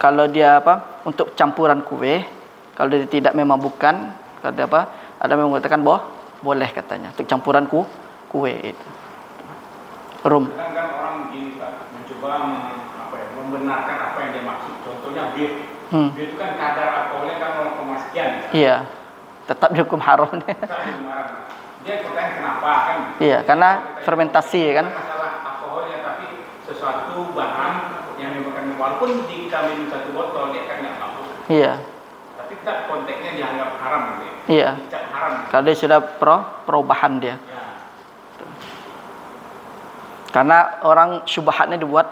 kalau dia untuk campuran kue, kalau dia tidak memabukkan, kalau dia ada yang mengatakan boleh katanya untuk campuran kue itu. Rum. Kadang-kadang orang begini Pak, mencoba membenarkan apa yang dia maksud. Contohnya bir. Bir itu kan kadar alkoholnya kan 0,, sekian. Iya. Tetap dihukum haram. Tetap dihukum haram. Dia bertanya kenapa kan? Iya, karena fermentasi kan. Masalah alkoholnya, tapi sesuatu bahan yang menyebabkan, walaupun kita minum 1 botol dia kan nggak mabuk. Iya. Tapi tetap konteksnya dianggap haram gitu. Iya. Dicap haram. Kalau dia sudah perubahan dia. Ya. Karena orang syubhatnya dibuat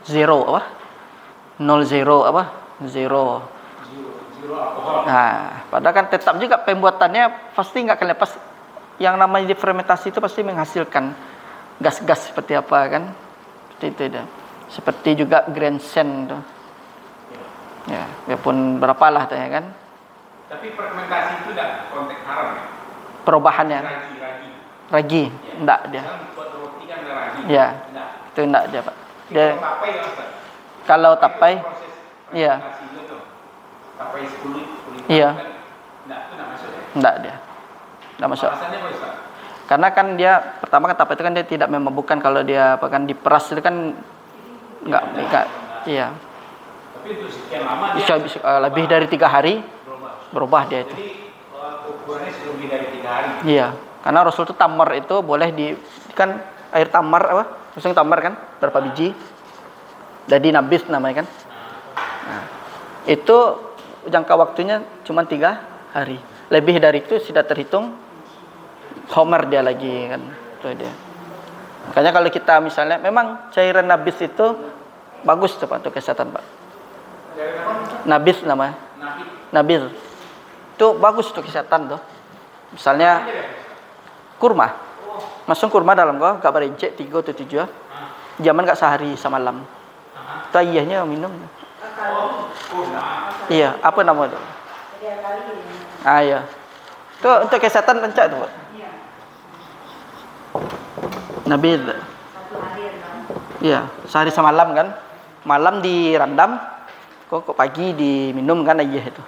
zero zero alkohol. Nah, padahal kan tetap juga pembuatannya pasti nggak akan lepas. Yang namanya difermentasi itu pasti menghasilkan gas-gas seperti apa kan? Seperti itu dia. Seperti juga Grandsen tuh. Ya, biarpun berapalah tuh ya kan. Tapi fermentasi itu enggak konteks haram ya? Perubahannya. Ragi. Ya. Enggak dia. Buat roti kan ada ragi. Ya. Enggak. Itu enggak dia, Pak. Dia kalau tapai, iya. Tapai 10 iya. Enggak, itu enggak masuk ya? Enggak dia. Enggak masuk. Alasannya apa, Ustaz? Karena kan dia pertama kan tapai itu kan dia tidak memabukkan, kalau dia diperas itu kan enggak. Iya. Tapi untuk sekian lama dia lebih dari 3 hari berubah dia itu. Jadi ukurannya lebih dari 3 hari. Iya. Karena Rasul itu tamar itu boleh kan air tamar Rasul tamar kan berapa biji? Jadi nabis namanya kan. Nah, itu jangka waktunya cuma 3 hari. Lebih dari itu sudah terhitung homer dia lagi kan. Itu dia. Makanya kalau kita misalnya memang cairan nabis itu bagus tuh Pak untuk kesehatan Pak. Nabis namanya. Nabis. Itu bagus untuk kesehatan tuh. Misalnya kurma. Masuk kurma dalam gak berencet 3 atau 7. Zaman gak sehari semalam. Itu ayahnya minum. Iya, apa nama itu? Iya. Itu untuk kesehatan pencak tuh, Pak. Nabis. Iya, sehari semalam kan. Malam direndam, kok pagi diminum kan ayah itu.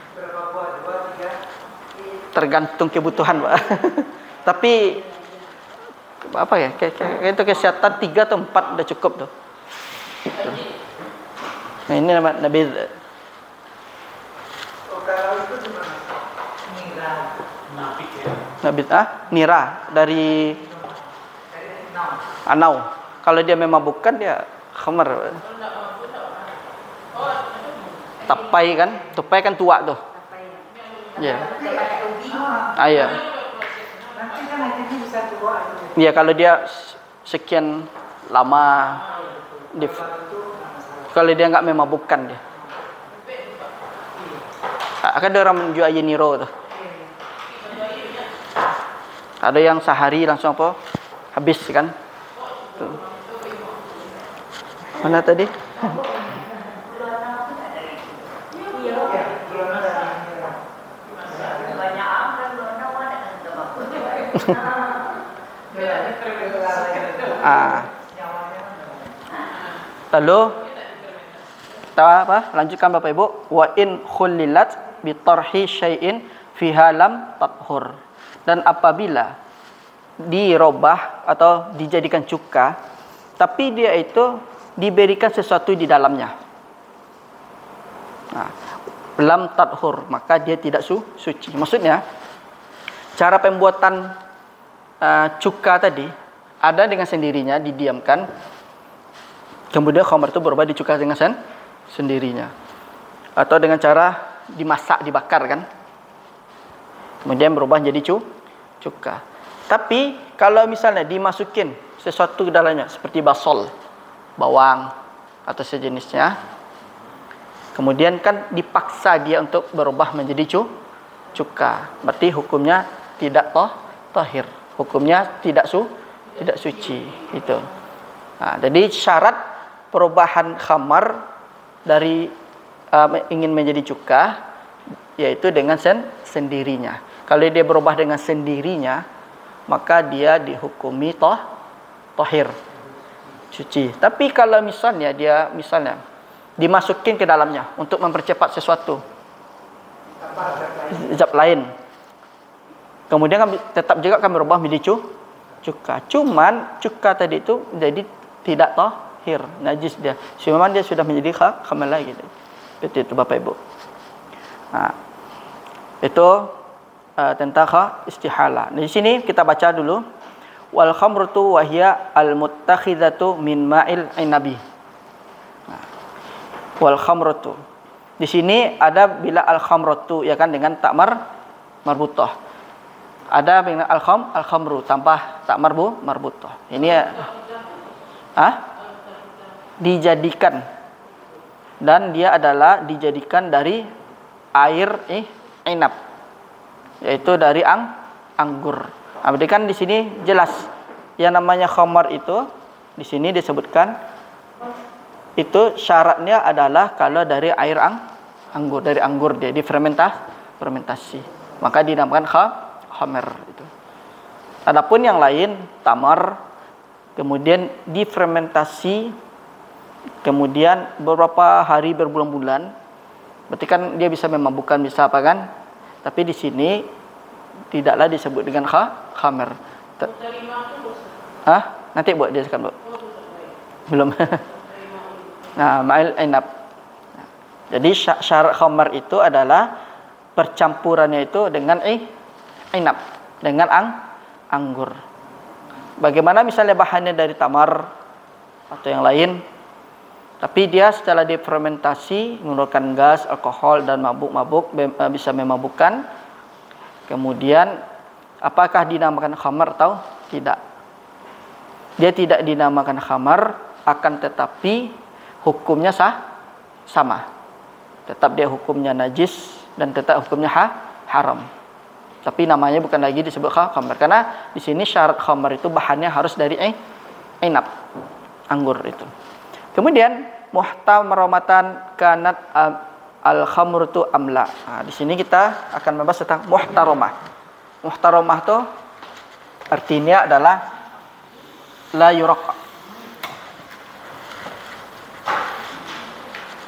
Tergantung kebutuhan, Pak. Tapi apa ya? Itu kesehatan 3 atau 4 udah cukup tuh. Gitu. Nah, ini nama Nabi. Nabi nira dari anau. Kalau dia memabukkan dia khamar. Tapai kan tua tuh. Iya. Iya. Iya, kalau dia sekian lama kalau dia nggak memabukkan dia. Ada orang menjual Yeniro tuh. Ada yang sehari langsung habis kan. Tuh. Mana tadi? Lalu kita lanjutkan Bapak Ibu. Wa in khullilat bi tarhi syai'in fiha lam tathur. Dan apabila dirobah atau dijadikan cuka, tapi dia itu diberikan sesuatu di dalamnya. Nah, lam tathur, maka dia tidak suci. Maksudnya cara pembuatan cuka tadi ada dengan sendirinya didiamkan, kemudian khamar itu berubah dicuka dengan sendirinya, atau dengan cara dimasak, dibakar kan, kemudian berubah jadi cuka. Tapi kalau misalnya dimasukin sesuatu ke dalamnya seperti basol, bawang atau sejenisnya, kemudian kan dipaksa dia untuk berubah menjadi cuka, berarti hukumnya tidak tahir, hukumnya tidak suci itu. Nah, jadi syarat perubahan khamar dari ingin menjadi cuka yaitu dengan sendirinya. Kalau dia berubah dengan sendirinya, maka dia dihukumi tahir, suci. Tapi kalau misalnya dia dimasukin ke dalamnya untuk mempercepat sesuatu. Zat lain. Kemudian tetap juga kami rubah menjadi cuka. Cuman cuka tadi itu jadi tidak tahir, najis dia. Cuman dia sudah menjadi khamar lagi. Itu Bapak Ibu. Nah, itu tentang istihala. Di sini kita baca dulu. Wal khamratu wa hiya al muttakhidatu min ma'il inabi. Wal khamratu. Di sini ada bila al khamratu ya kan dengan tak marbutah. Ada dengan al khamru tanpa tak marbutah. Ini dijadikan, dan dia adalah dijadikan dari air inab, yaitu dari anggur. Berarti kan di sini jelas yang namanya khamar itu di sini disebutkan itu syaratnya adalah kalau dari air anggur, dari anggur dia difermentasi, maka dinamakan khamar itu. Adapun yang lain tamar kemudian difermentasi kemudian beberapa hari berbulan-bulan, berarti kan dia bisa memabukkan, bisa apa kan? Tapi di sini tidaklah disebut dengan khamar. Nanti buat dia sekarang, Bu. Belum. Nah, ma'il inab. Jadi syarat khamar itu adalah percampurannya itu dengan inab, dengan anggur. Bagaimana misalnya bahannya dari tamar atau yang lain, tapi dia setelah difermentasi mengeluarkan gas, alkohol dan mabuk bisa memabukkan. Kemudian apakah dinamakan khamar atau tidak? Dia tidak dinamakan khamar, akan tetapi hukumnya sama. Tetap dia hukumnya najis dan tetap hukumnya haram. Tapi namanya bukan lagi disebut khamar, karena di sini syarat khamar itu bahannya harus dari inab, anggur itu. Kemudian muhtaramatan kanat al-khamratu amla. Nah, di sini kita akan membahas tentang muhtaramah. Muhtaramah itu artinya adalah la yuraq.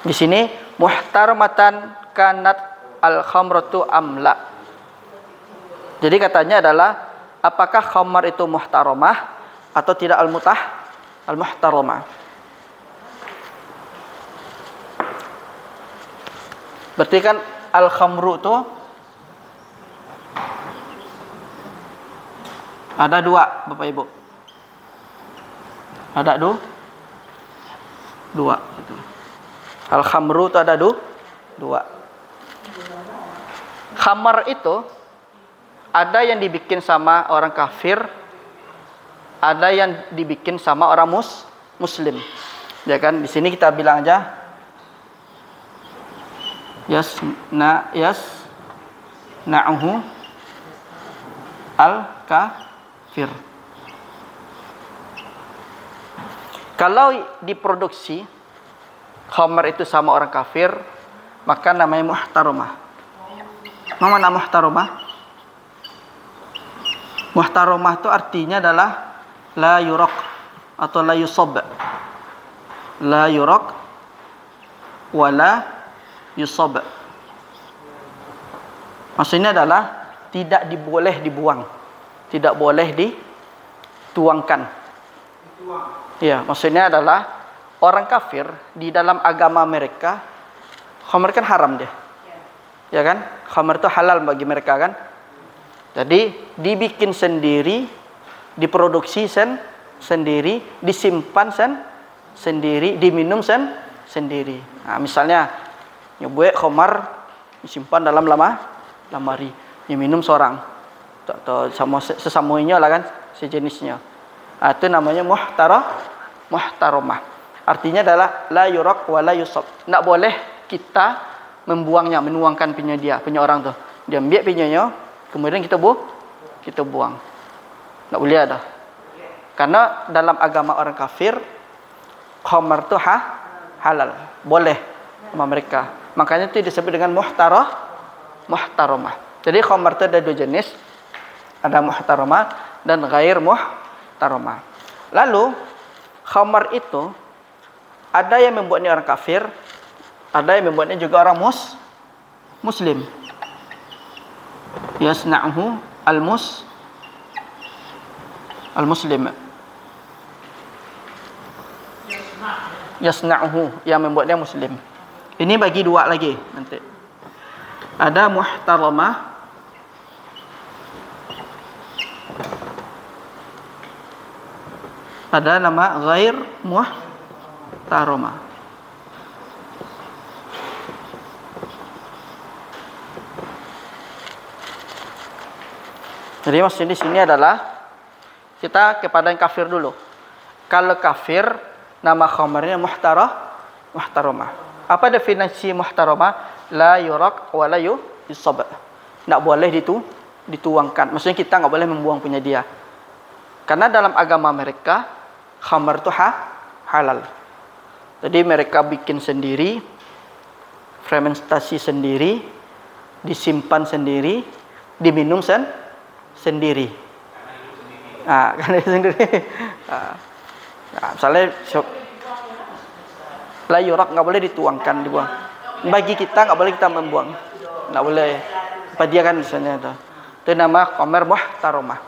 Di sini muhtaramatan kanat al-khamratu amla. Jadi katanya adalah apakah khamar itu muhtaramah atau tidak al-muhtaramah. Berarti kan al-khamru itu ada dua, Bapak Ibu. Ada dua. Al-khamru itu ada dua. Khamar itu ada yang dibikin sama orang kafir, ada yang dibikin sama orang muslim. Ya kan? Di sini kita bilang aja yasna'uhu al-kafir. Kalau diproduksi khamar itu sama orang kafir, maka namanya muhtaramah. Mana muhtaramah? Muhtaramah itu artinya adalah la yuraq atau la yusab. La yuraq wala yusab. Maksudnya adalah tidak boleh dibuang, tidak boleh dituangkan. Ya, maksudnya adalah orang kafir di dalam agama mereka khamar kan haram dia. Ya kan? Khamar itu halal bagi mereka kan? Jadi dibikin sendiri, diproduksi sendiri, disimpan sendiri, diminum sendiri. Nah, misalnya nyebuek khamar disimpan dalam lemari, diminum seorang atau sesamuinya lah kan, sejenisnya. Nah, itu namanya muhtaramah. Artinya adalah la yuraq wa la yusab. Enggak boleh kita membuangnya, menuangkan punya orang tuh. Dia ambil punyanya, kemudian kita buang. Enggak boleh ada. Karena dalam agama orang kafir khamar itu halal, boleh sama mereka. Makanya itu disebut dengan muhtaramah. Jadi khamar itu ada dua jenis. Ada muhtaramah dan ghair muhtaramah. Lalu khamar itu ada yang membuatnya orang kafir, Ada yang membuatnya juga orang muslim. Yasna'uhu al-muslim. Yasna'uhu, yang membuatnya muslim. Ini bagi dua lagi nanti. Ada muhtaramah, ada nama ghair muhtaramah. Jadi maksud di sini adalah kita kepada yang kafir dulu. Kalau kafir, nama khamarnya muhtaramah. Apa definisi muhtaramah? La yurak wa la yusab. Tidak boleh dituangkan. Maksudnya kita nggak boleh membuang punya dia. Karena dalam agama mereka khamar itu halal. Jadi mereka bikin sendiri, fermentasi sendiri, disimpan sendiri, diminum sendiri. Karena itu sendiri. Misalnya la yurak, nggak boleh dituangkan, dibuang. Bagi kita nggak boleh kita membuang, nggak boleh. Apa dia kan misalnya itu nama khamar muhtaramah.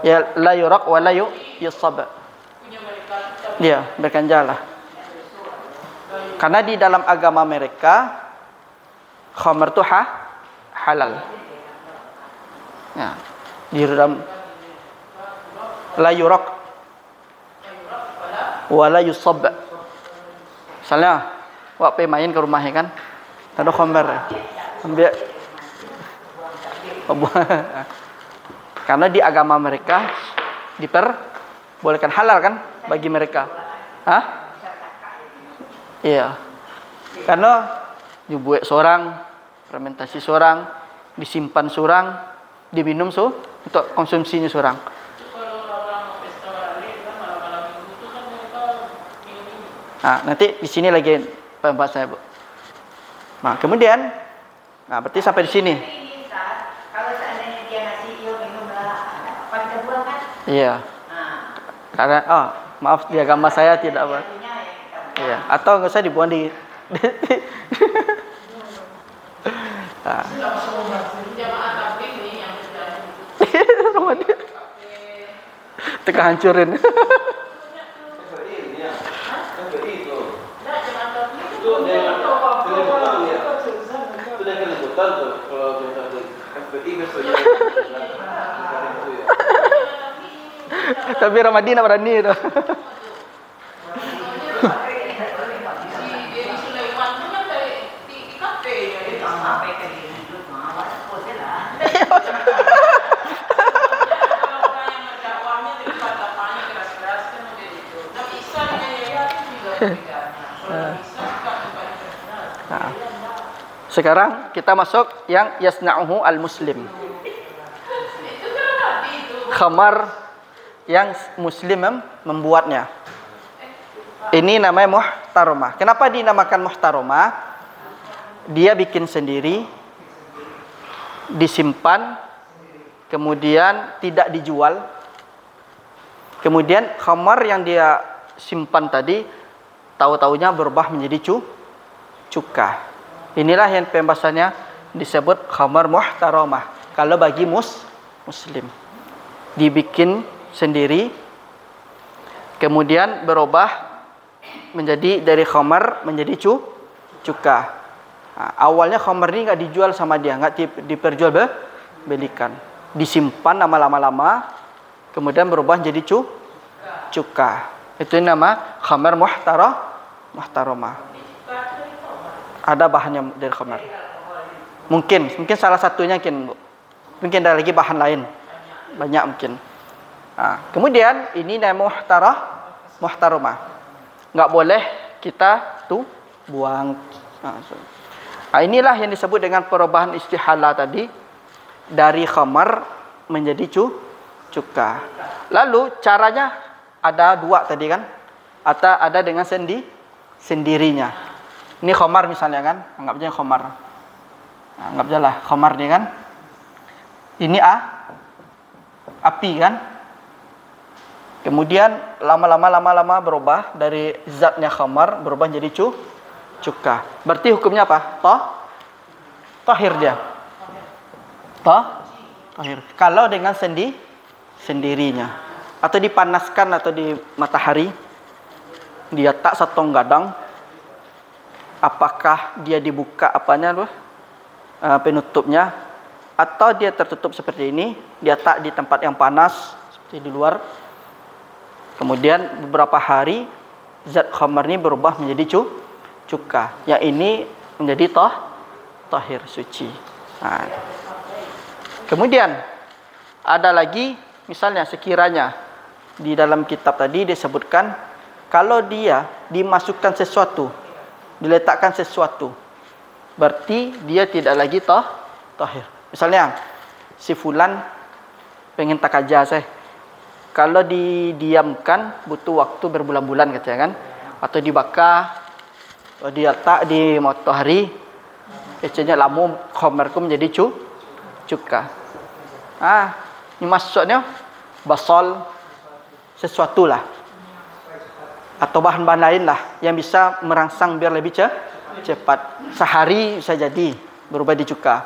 Ya la yurak wa la yusab. Dia berkanjalah. Karena di dalam agama mereka khamar itu halal. Ya, di dalam la yurak wa la yusab. Misalnya wak main ke rumahnya kan, ada khamar, ambil. Karena di agama mereka diperbolehkan, halal kan bagi mereka. Iya. Karena dibuat seorang, fermentasi seorang, disimpan seorang, diminum untuk konsumsinya seorang. Nanti di sini lagi pembahasan saya, Bu. Nah, kemudian, berarti sampai di sini. Kalau seandainya dia ngasih minumlah, apa kita buang kan? Iya. Karena maaf di agama saya tidak apa. Iya. Atau nggak usah dibuang di. Teka hancurin. Tapi Ramadina berani itu. Sekarang kita masuk yang yasna'uhu al-muslim. Khamar yang muslim membuatnya. Ini namanya muhtaramah. Kenapa dinamakan muhtaramah? Dia bikin sendiri, disimpan, kemudian tidak dijual. Kemudian khamar yang dia simpan tadi, tahu-tahunya berubah menjadi cuka. Inilah yang pembahasannya disebut khamar muhtaramah. Kalau bagi muslim, dibikin sendiri, kemudian berubah menjadi dari khamar menjadi cuka. Awalnya khamar ini nggak dijual sama dia, nggak diperjualbelikan, disimpan lama-lama, kemudian berubah menjadi cuka. Itu nama khamar muhtaramah. Ada bahannya dari khamar. Mungkin salah satunya mungkin ada lagi bahan lain. Banyak mungkin. Kemudian ini nama muhtaramah. Nggak boleh kita buang. Inilah yang disebut dengan perubahan istihala tadi, dari khamar menjadi cuka. Lalu caranya ada dua tadi kan? Atau ada dengan sendirinya. Ini khamar misalnya kan, anggap aja khamar. Anggap aja lah khamar nih kan. Ini api kan. Kemudian lama-lama berubah dari zatnya khamar berubah jadi cuka. Berarti hukumnya apa? Tahir dia. Tahir. Kalau dengan sendirinya atau dipanaskan atau di matahari, dia tak satu gadang, apakah dia dibuka penutupnya, atau dia tertutup seperti ini, dia tak di tempat yang panas seperti di luar. Kemudian beberapa hari zat khamar ini berubah menjadi cuka. Yang ini menjadi tahir, suci. Nah. Kemudian ada lagi, misalnya sekiranya di dalam kitab tadi disebutkan kalau dia dimasukkan sesuatu, diletakkan sesuatu, berarti dia tidak lagi tahir. Misalnya si fulan pengen takaja saya. Kalau didiamkan butuh waktu berbulan-bulan katanya kan, atau dibakar, atau diletak di matahari, biasanya lamu khamarku menjadi cuka. Ini maksudnya basal sesuatu lah, atau bahan-bahan lain lah yang bisa merangsang biar lebih cepat. Sehari bisa jadi berubah jadi cuka.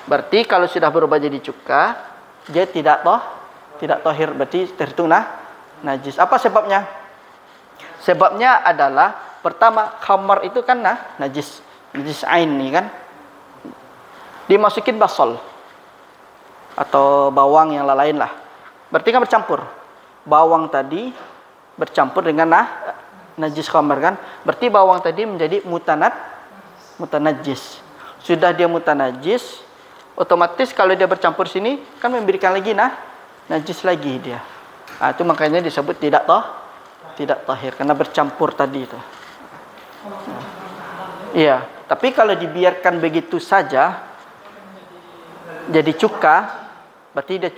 Berarti kalau sudah berubah jadi cuka, dia tidak tahir, berarti terhitung najis. Apa sebabnya? Sebabnya adalah pertama, khamar itu kan najis ain nih kan, dimasukin basal atau bawang yang lain lah, berarti kan bercampur. Bawang tadi bercampur dengan najis khamar kan, berarti bawang tadi menjadi mutanajis. Sudah dia mutanajis, otomatis kalau dia bercampur sini kan memberikan lagi najis lagi dia. Itu makanya disebut tidak tahir karena bercampur tadi itu. Iya, tapi kalau dibiarkan begitu saja jadi cuka, berarti dia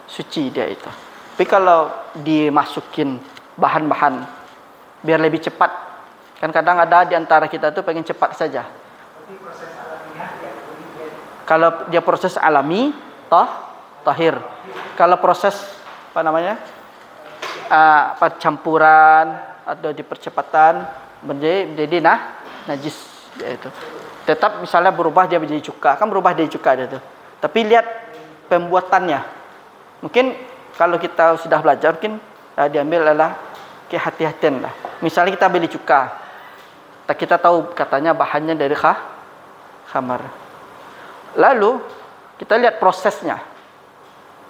suci dia itu. Tapi kalau dimasukin bahan-bahan biar lebih cepat, kan kadang ada di antara kita tuh pengen cepat saja. Kalau dia proses alami, tahir. Kalau proses campuran atau di percepatan menjadi najis yaitu. Tetap misalnya berubah dia menjadi cuka, kan berubah dari cuka dia tuh. Tapi lihat pembuatannya. Mungkin kalau kita sudah belajar mungkin diambil adalah kehati-hatian lah. Misalnya kita beli cuka, kita tahu katanya bahannya dari khamar. Lalu kita lihat prosesnya.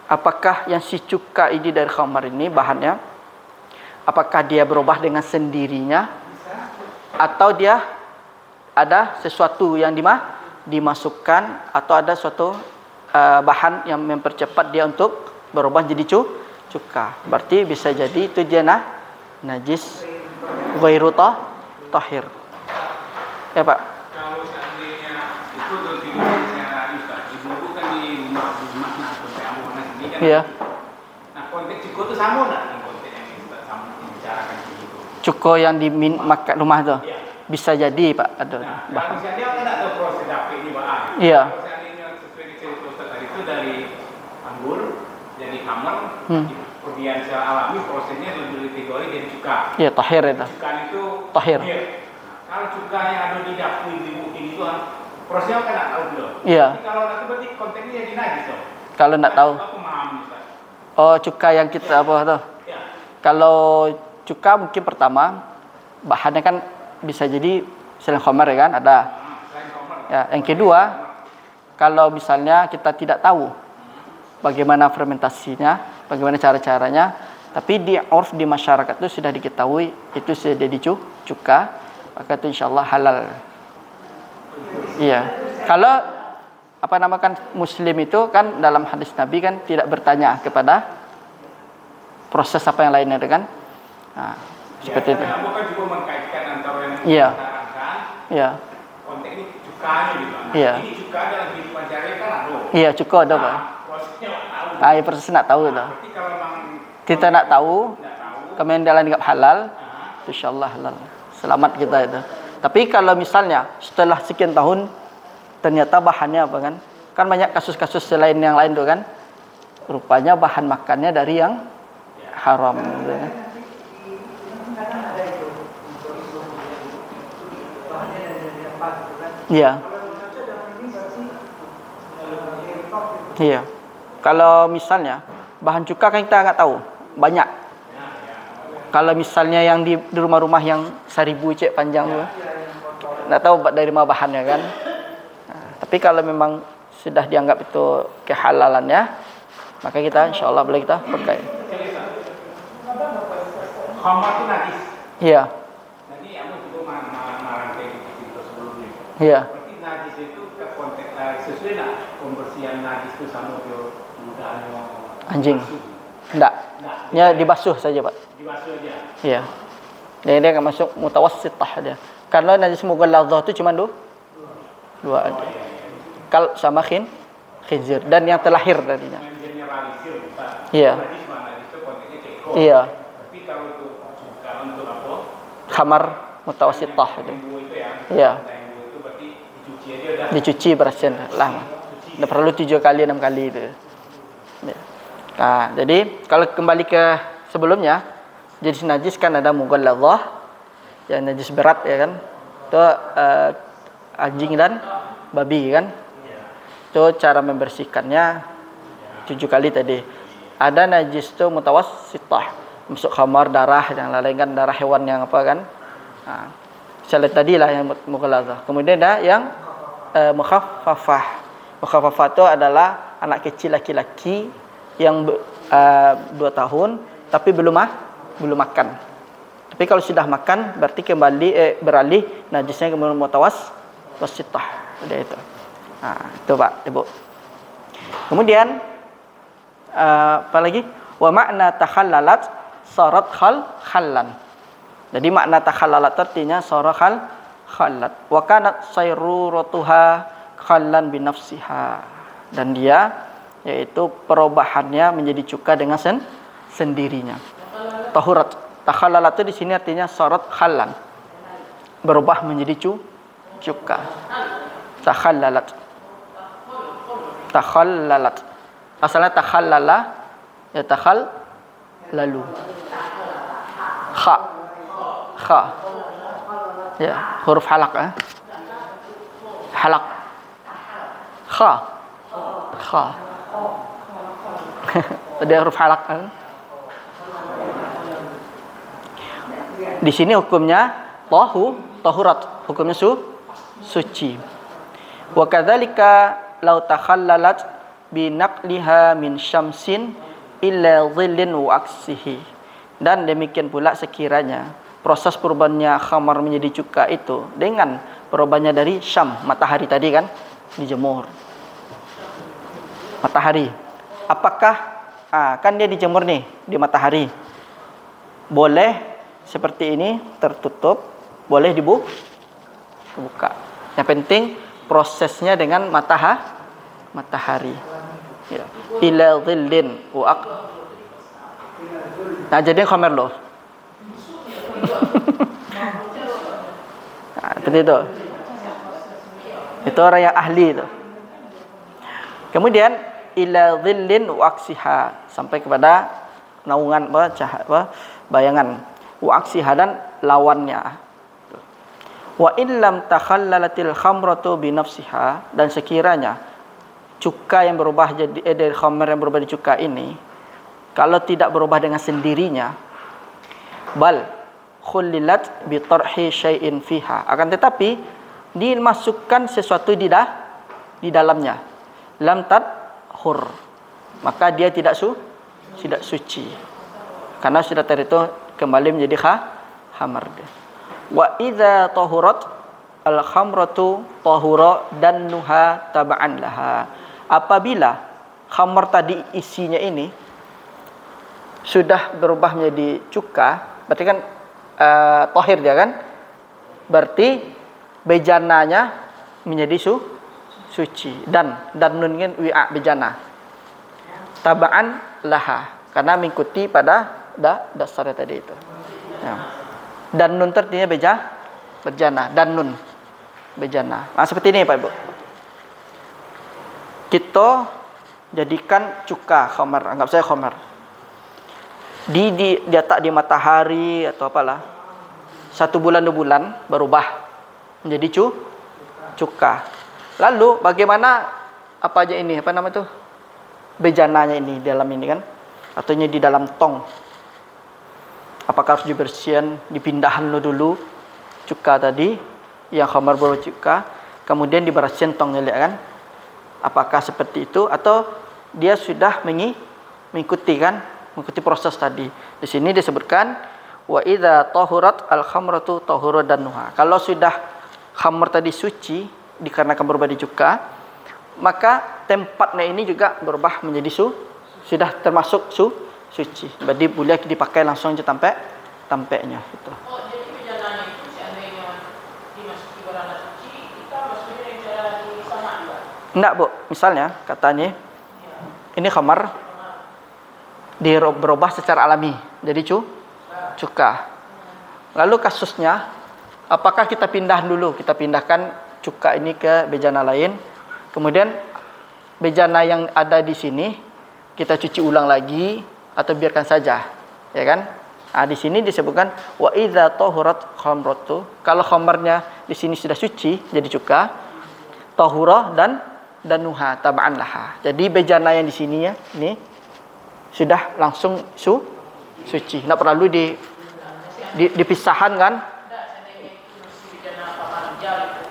Apakah yang si cuka ini dari khamar ini bahannya, apakah dia berubah dengan sendirinya atau dia ada sesuatu yang dimasukkan atau ada suatu bahan yang mempercepat dia untuk berubah jadi cuka. Berarti bisa jadi itu dia najis ghairu tahir. Ya Pak. Kalau seandainya itu secara ibu kan di rumah sampai amunan sendiri kan. Iya. Nah konteks cuko itu sama nggak dengan konteks yang kita bicarakan itu? Cuko yang makan rumah tuh. Iya. Bisa jadi Pak ada Nah, bahan. kalau misalnya kan ada proses dapur ini bahan. Iya. Kalau seandainya sesuai cerita Ustaz tadi itu dari anggur jadi khamar, kemudian secara alami prosesnya lebih dikategori jadi cuka. Iya, tahir itu. Cuka itu Tahir. Iya. Kalau cuka yang ada di dapur di mungkin itu prosesnya kan nggak tahu belum. Iya. Jadi kalau nanti berarti kontennya jadi najis dong. Kalau enggak tahu. Aku memahami Ustaz. Oh, cuka yang kita apa tuh? Ya. Kalau cuka mungkin pertama bahannya kan bisa jadi selain khamar ya kan ada. Selain khamar. Ya, yang kedua kalau misalnya kita tidak tahu bagaimana fermentasinya, bagaimana cara-caranya, tapi di urf di masyarakat itu sudah diketahui itu sudah jadi cuka, maka itu insyaallah halal. Iya. Kalau muslim itu kan dalam hadis Nabi kan tidak bertanya kepada proses apa yang lainnya kan. Nah, seperti itu. Kamu kan juga mengkaitkan antara yang Iya. disarankan, Iya. konteks ini cukanya gitu. Nah, Iya. ini cuka dalam kehidupan sehari kan ada. Iya, cukup ada Pak. Prosesnya nggak tahu. Ya proses nak tahu itu. Berarti kalau memang Kita nak tahu, nggak tahu, kemudian dalam anggap halal, itu insyaallah halal. Selamat kita itu. Tapi kalau misalnya setelah sekian tahun ternyata bahannya apa kan? Kan banyak kasus-kasus selain yang lain tuh kan. Rupanya bahan makannya dari yang haram gitu kan. Iya. Iya. Kalau misalnya bahan cuka kan kita nggak tahu banyak. Kalau misalnya yang di rumah-rumah yang 1000 cek panjang tu, nggak tahu dari mana bahannya kan. Nah, tapi kalau memang sudah dianggap itu kehalalannya, maka kita insya Allah boleh kita pakai. Khamar itu najis. Iya. Nanti kamu juga marah-marah kayak gitu sebelumnya. Iya. Berarti najis itu konteks sesuai nak pembersihan najis itu sama penggunaan Anjing. Enggak. Ya dibasuh saja, Pak. Dibasuh aja. Iya. Dia akan masuk mutawassitah dia. Karena najis mughalladhah itu cuma dua aja. Kal sama khinzir dan yang terlahir tadinya. Generalisir Pak. Iya. Najis mana itu konteksnya cekro. Iya. Tapi kalau itu suka untuk apa? Khamar mutawassitah itu. Itu ya. Iya. Itu berarti dicuci aja udah. Dicuci bersihin lah. Tidak perlu 7 kali 6 kali itu. Ya. Nah, jadi kalau kembali ke sebelumnya, jenis najis kan ada mughalladhah, yang najis berat ya kan. Itu anjing dan babi kan. Itu cara membersihkannya 7 kali tadi. Ada najis itu mutawassitah, masuk khamar, darah dan lain-lain kan, darah hewan yang apa kan. Nah, saya tadi lah yang mughalladhah. Kemudian ada yang mukhaffafah. Mukhaffafah itu adalah anak kecil laki-laki yang 2 tahun tapi belum makan. Tapi kalau sudah makan berarti kembali beralih najisnya ke mutawassitah. Ada itu. Nah, itu Pak, Ibu. Kemudian apa lagi? Wa makna takhallalat sarat khallan. Jadi makna takhallalat artinya sarat khallat. Wa kanat sayruratuha khallan bi nafsiha. Dan dia yaitu perubahannya menjadi cuka dengan sendirinya. Tahurat, takhallalat itu di sini artinya sarat khallan. Berubah menjadi cuka. Takhallalat. Takhallalat. Asalnya takhallala, ya lalu. Kha. Ya, huruf halak halak. Kha. Ada huruf halak kan? Di sini hukumnya tahurat, hukumnya suci. Wa kadzalika law takhallalat bi naqliha min syamsin illa dhillin wa aksihi. Dan demikian pula sekiranya proses perubahannya khamar menjadi cuka itu dengan perubahannya dari syam, matahari tadi kan, dijemur. Matahari. Apakah kan dia dijemur nih di matahari. Boleh seperti ini tertutup, boleh dibuka. Yang penting prosesnya dengan matahari. Ya. Ila dhillin wa Nah, jadi khamar loh. Nah, seperti itu. Itu orang yang ahli itu. Kemudian ila dhillin wa aksiha, sampai kepada naungan bayangan wa aksiha dan lawannya. Wa illam takhallalatil khamratu bi nafsiha, dan sekiranya cuka yang berubah jadi dari khamr yang berubah jadi cuka ini kalau tidak berubah dengan sendirinya, bal khullilat bi tarhi syai'in fiha, akan tetapi dimasukkan sesuatu di dalamnya, lam tadhur, maka dia tidak suci karena sudah itu kembali menjadi khamar. Wa idza tahurat al khamratu tahura dan nuha tab'an laha, apabila khamar tadi isinya ini sudah berubah menjadi cuka, berarti kan tahir dia kan, berarti bejananya menjadi suci, dan nun kan wi'a bejana tab'an laha, karena mengikuti pada dasarnya tadi itu. Ya. Dan nun artinya berjana, dan nun bejana. Nah, seperti ini Pak Ibu. Kita jadikan cuka khamar, anggap saya khamar. Dia tak di matahari atau apalah. 1 bulan 2 bulan berubah menjadi cuka. Lalu bagaimana apa aja ini? Apa nama itu? Bejananya ini dalam ini kan? Ataunya di dalam tong. Apakah harus dibersihkan, dipindahan dulu cuka tadi yang khamar berbau cuka, kemudian dibersihkan tongnya kan? Apakah seperti itu atau dia sudah mengikuti kan? Mengikuti proses tadi. Di sini disebutkan wa idza tahurat al khamratu tahura danuha. Kalau sudah khamr tadi suci dikarenakan berbau cuka, maka tempatnya ini juga berubah menjadi sudah termasuk suci. Jadi boleh dipakai langsung je tampeknya gitu. Oh, jadi bejananya itu seandainya dimasuki berana suci, kita maksudnya yang cara lagi sama juga? Enggak, Bu. Misalnya katanya ini khamar berubah secara alami jadi cuka. Lalu kasusnya apakah kita pindah dulu? Kita pindahkan cuka ini ke bejana lain. Kemudian bejana yang ada di sini kita cuci ulang lagi atau biarkan saja, ya kan? Nah, di sini disebutkan wa idza tahurat khamratu. Kalau khamarnya di sini sudah suci jadi cuka, tahura dan nuha tab'an laha. Jadi bejana yang di sini ya, ini sudah langsung suci. Enggak perlu dipisahkan kan?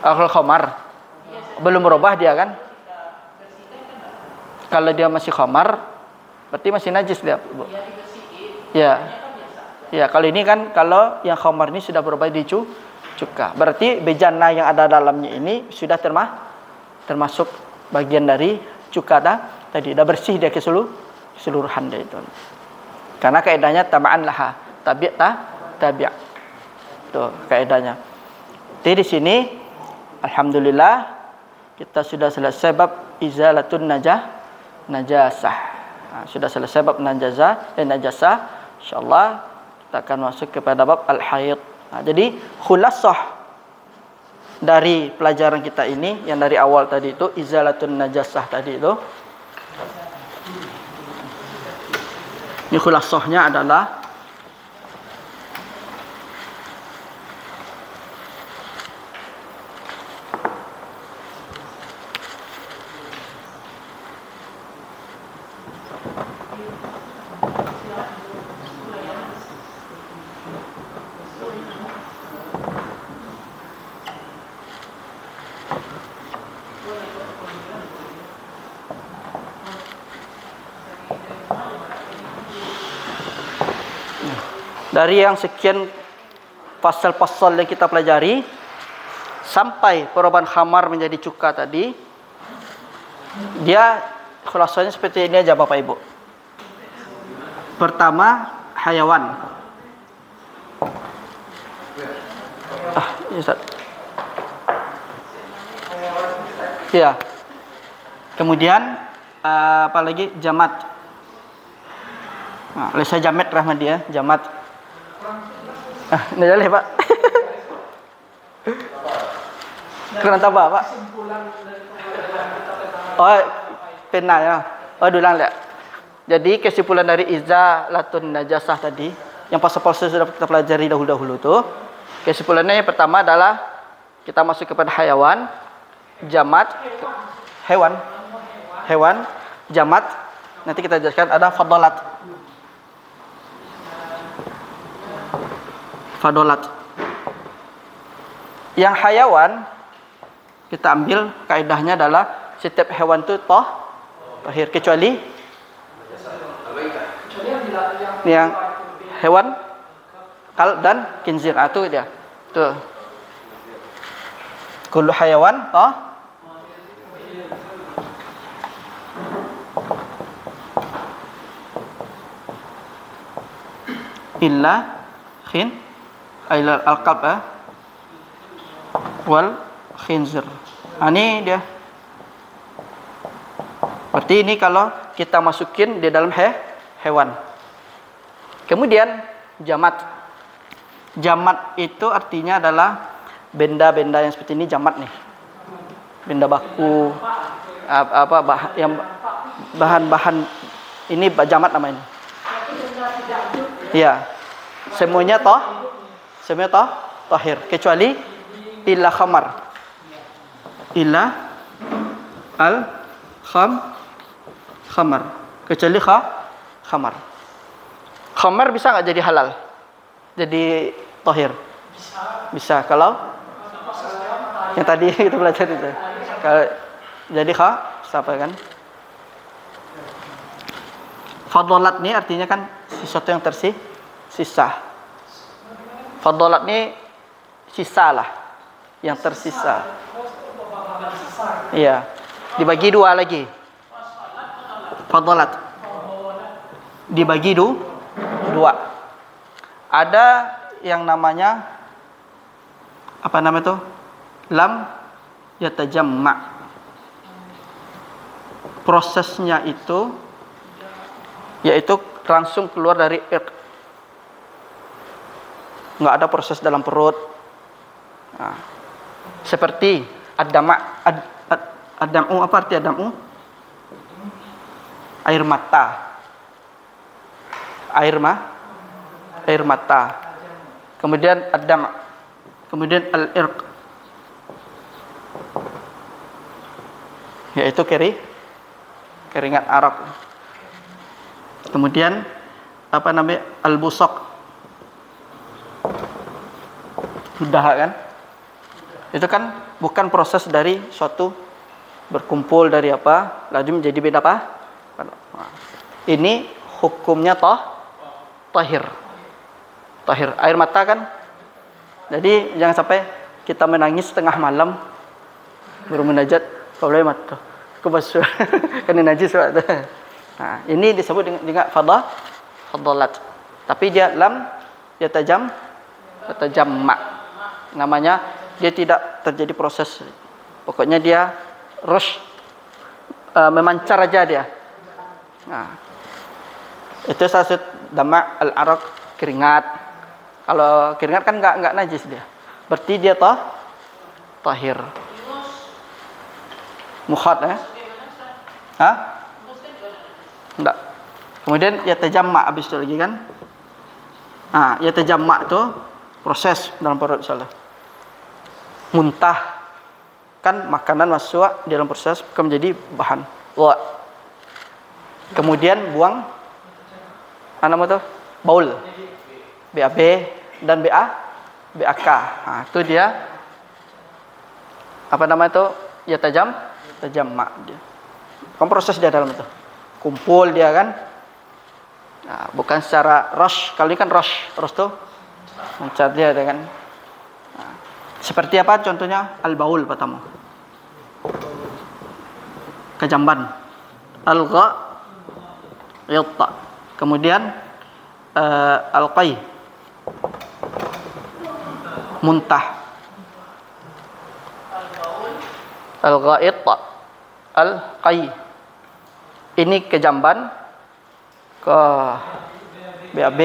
Kalau khamar belum berubah dia kan? Kalau dia masih khamar berarti masih najis dia, Bu. Ya. Ya, kalau ini kan kalau yang khamar ini sudah berubah di cuka. Berarti bejana yang ada dalamnya ini sudah termasuk bagian dari cuka tadi. Dah bersih dia keseluruhan dia itu. Karena kaidahnya tab'an laha, tabi'. Tuh kaidahnya. Jadi di sini alhamdulillah kita sudah selesai bab izalatun najasah. Nah, sudah selesai bab najasah. Insyaallah kita akan masuk kepada bab al-haid. Nah, jadi khulasah dari pelajaran kita ini yang dari awal tadi itu izalatun najasah tadi itu. Ini khulasahnya adalah dari yang sekian pasal-pasal yang kita pelajari sampai perubahan khamar menjadi cuka tadi, dia khulasanya seperti ini aja Bapak Ibu. Pertama, hayawan. Ustaz. Ya. Kemudian apa lagi? Jamat. Nah, oleh saya Jamet Rahmadia, jamat. Ini boleh Pak. Kurang tambah Pak. Oh, pena ya. Oh, dulang lihat. Jadi kesimpulan dari izalatun najasah tadi, yang pasal-pasal sudah kita pelajari dahulu tuh. Kesimpulannya yang pertama adalah kita masuk kepada hayawan, jamat, hewan, jamat. Nanti kita jelaskan ada fadolat. Yang hayawan kita ambil kaidahnya adalah setiap hewan itu tahir kecuali yang hewan kal dan khinzir. Itu dia. Tuh. Kullu hayawan illa al-qalb wal khinzir. Ini dia. Berarti ini kalau kita masukin di dalam hewan. Kemudian jamat. Jamat itu artinya adalah benda-benda yang seperti ini jamat nih. Benda baku yang bahan-bahan ini jamat namanya. Ya. Semuanya tahir kecuali illa khamar. illa khamar. Kecuali khamar. Khamar bisa nggak jadi halal? Jadi tahir? Bisa. Kalau yang tadi kita belajar itu. Kalau jadi siapa kan? Fadalat ini artinya kan sesuatu yang tersisa. Fadalat ini sisa lah, yang tersisa. Iya, dibagi dua lagi. Fadalat dibagi dua. Ada yang namanya apa nama itu? Lam yatajamma. Prosesnya itu yaitu langsung keluar dari irq. Nggak ada proses dalam perut. Nah, seperti ad-dam'. Ad-dam'u apa arti ad-dam'u? Air mata. Air mata. Kemudian ad-dam'. Kemudian al-irq. Yaitu keringat arak. Kemudian apa namanya? Al-busaq. Sudah kan? Itu kan bukan proses dari suatu berkumpul dari apa lalu menjadi beda apa? Ini hukumnya tahir. Tahir. Air mata kan? Jadi jangan sampai kita menangis tengah malam baru munajat kalau mata. Kebasuh kena najis waktu. Nah, ini disebut dengan fadalat. Tapi dia lam yatajamma. Namanya dia tidak terjadi proses. Pokoknya dia rush memancar aja dia. Nah, itu satu dama' al-araq, keringat. Kalau keringat kan enggak najis dia. Berarti dia tahir. Mukhat Hah? Enggak. Kemudian yatajamma habis itu lagi kan? Nah, yatajamma itu proses dalam perut salah. Muntah kan makanan masuk di dalam proses menjadi bahan. Kemudian buang apa nama itu? Baul. BAB dan BAK. Nah, itu dia apa nama itu? Yatajamma dia. Kan proses dia dalam itu. Kumpul dia kan. Nah, bukan secara rush. Kali ini kan rush. Terus tuh mencar dia kan. Nah, seperti apa contohnya? Al-baul pertama. Kejamban. Al-gha'itta. Kemudian al-qai. Muntah. Al-gha'itta. Al-qai. Ini kejamban. Ke BAB.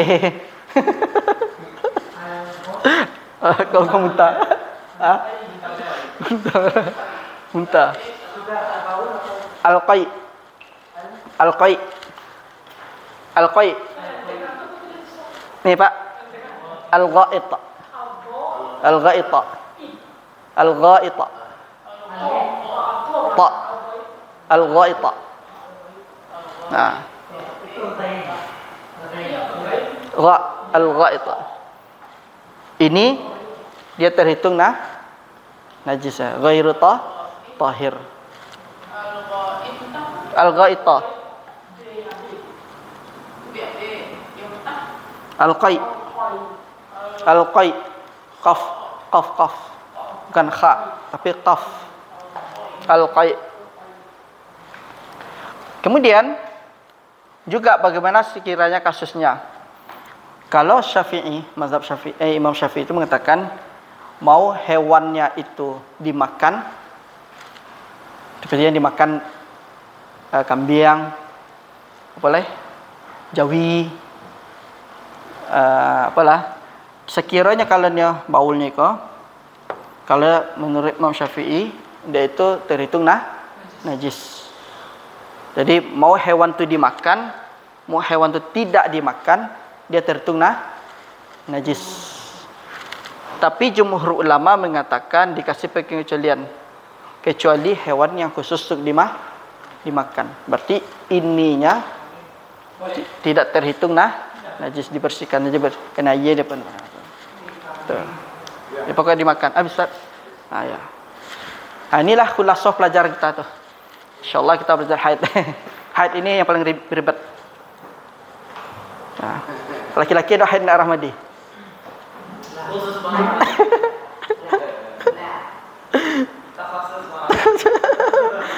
Kau muntah. Muntah. Al-qai. Al-qai. Al-qai. Nih Pak. Al-gha'itta. Al-gha'itta. Al-gha'itta. Ta. Al-gha'itta. Nah. Al-gha'itta. Ini dia terhitung najis ya. Ghairu tahir. Al-gha'itta. Al-qai. Al-qai. Qaf. Bukan kha, tapi qaf. Al-qai. Kemudian juga bagaimana sekiranya kasusnya? Kalau Syafi'i, mazhab Syafi'i, Imam Syafi'i itu mengatakan mau hewannya itu dimakan, seperti yang dimakan kambing, boleh, jawi, apalah. Sekiranya kalau dia baulnya kalau menurut Imam Syafi'i dia itu terhitung najis. Jadi mau hewan itu dimakan, mau hewan itu tidak dimakan, dia terhitung najis. Tapi jumhur ulama mengatakan dikasih pengecualian. kecuali hewan yang khusus untuk dimakan. Berarti ininya tidak terhitung najis, dibersihkan aja kena ye depan. Tuh. Ya, pokoknya dimakan. Ustaz. Ya. Inilah khulasah pelajaran kita tuh. Insyaallah kita belajar haid. Haid ini yang paling ribet. Nah, laki-laki ada haid enggak Rahmadi?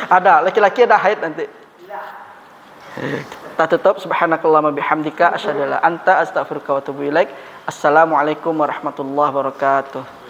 Ada, laki-laki ada haid nanti. Kita tutup. Subhanakallahumma bihamdika asyhadu an la anta astaghfiruka wa atubu ilaik. Assalamualaikum warahmatullahi wabarakatuh.